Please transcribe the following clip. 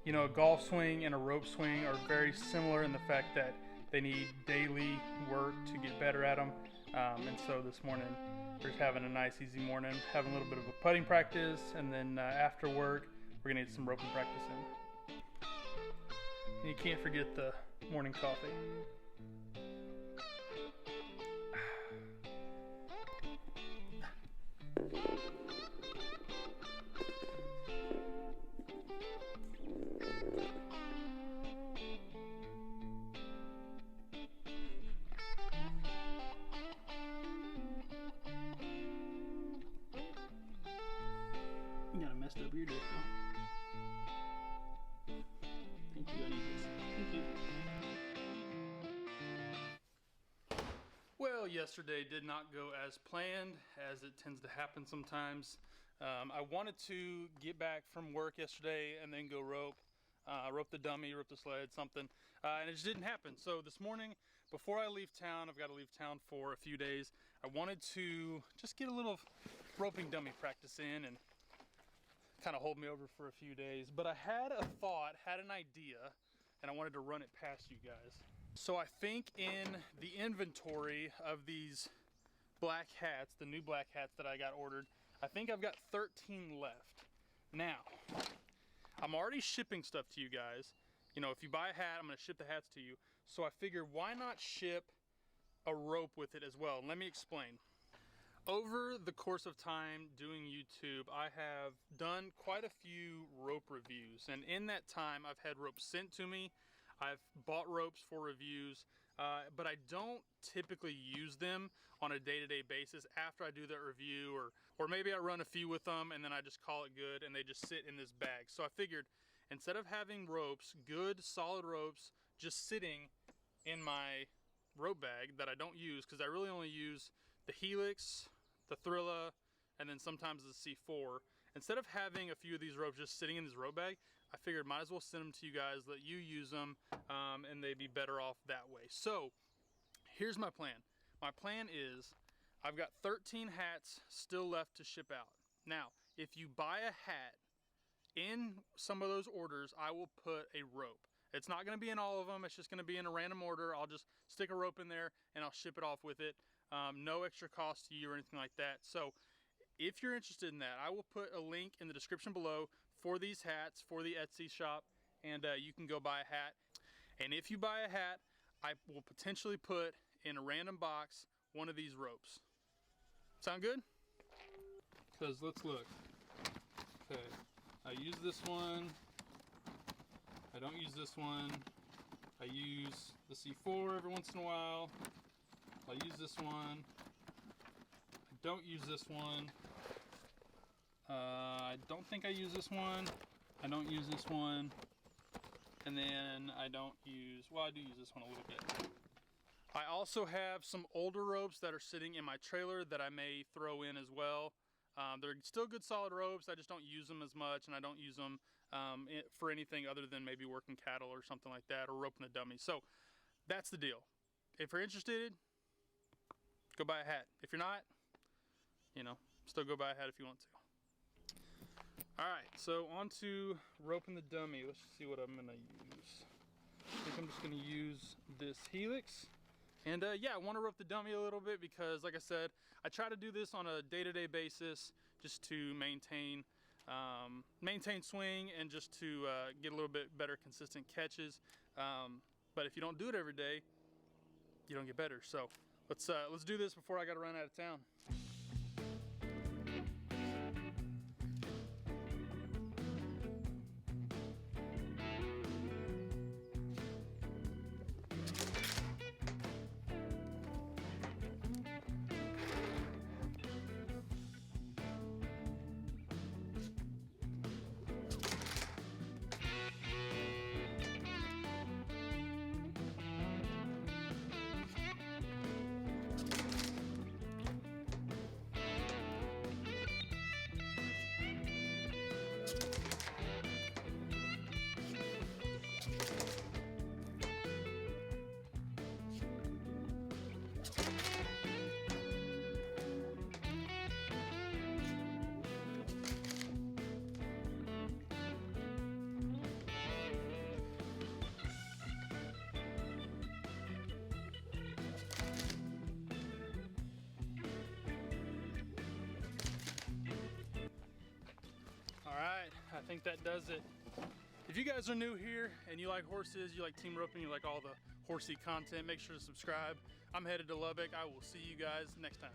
You know, a golf swing and a rope swing are very similar in the fact that they need daily work to get better at them. And so this morning, we're just having a nice, easy morning, having a little bit of a putting practice, and then after work, we're gonna get some roping practice in. And you can't forget the morning coffee. You got a messed up ear there, Phil. Thank you, I need this. Thank you. Well, yesterday did not go as planned, as it tends to happen sometimes. I wanted to get back from work yesterday and then go rope the dummy, rope the sled, something, and it just didn't happen. So this morning, before I leave town, I've got to leave town for a few days, I wanted to just get a little roping dummy practice in and kind of hold me over for a few days. But I had a thought, had an idea, and I wanted to run it past you guys. So I think in the inventory of these black hats, the new black hats that I got ordered, I think I've got 13 left. Now, I'm already shipping stuff to you guys. You know, if you buy a hat, I'm gonna ship the hats to you. So I figured, why not ship a rope with it as well? Let me explain. Over the course of time doing YouTube, I have done quite a few rope reviews, and in that time I've had ropes sent to me. I've bought ropes for reviews, but I don't typically use them on a day-to-day basis after I do that review, or maybe I run a few with them and then I just call it good and they just sit in this bag. So I figured, instead of having ropes, good solid ropes, just sitting in my rope bag that I don't use, because I really only use the Helix, the Thrilla, and then sometimes the C4. Instead of having a few of these ropes just sitting in this rope bag, I figured might as well send them to you guys, let you use them, and they'd be better off that way. So here's my plan. My plan is, I've got 13 hats still left to ship out. Now, if you buy a hat, in some of those orders, I will put a rope. It's not gonna be in all of them, it's just gonna be in a random order. I'll just stick a rope in there and I'll ship it off with it. No extra cost to you or anything like that. So if you're interested in that, I will put a link in the description below for these hats, for the Etsy shop, and you can go buy a hat. And if you buy a hat, I will potentially put in a random box one of these ropes. Sound good? Because let's look. Okay, I use this one. I don't use this one. I use the C4 every once in a while. I use this one. I don't use this one. I don't think I use this one. I don't use this one. And then I don't use, well, I do use this one a little bit. I also have some older ropes that are sitting in my trailer that I may throw in as well. They're still good solid ropes. I just don't use them as much, and I don't use them for anything other than maybe working cattle or something like that, or roping a dummy. So that's the deal. If you're interested, go buy a hat. If you're not, you know, still go buy a hat if you want to. All right, so on to roping the dummy. Let's see what I'm gonna use. I think I'm just gonna use this Helix. And yeah, I wanna rope the dummy a little bit because, like I said, I try to do this on a day-to-day basis just to maintain swing and just to get a little bit better consistent catches. But if you don't do it every day, you don't get better. So let's do this before I gotta run out of town. think that does it. If you guys are new here and you like horses, you like team roping, you like all the horsey content, make sure to subscribe. I'm headed to Lubbock. I will see you guys next time.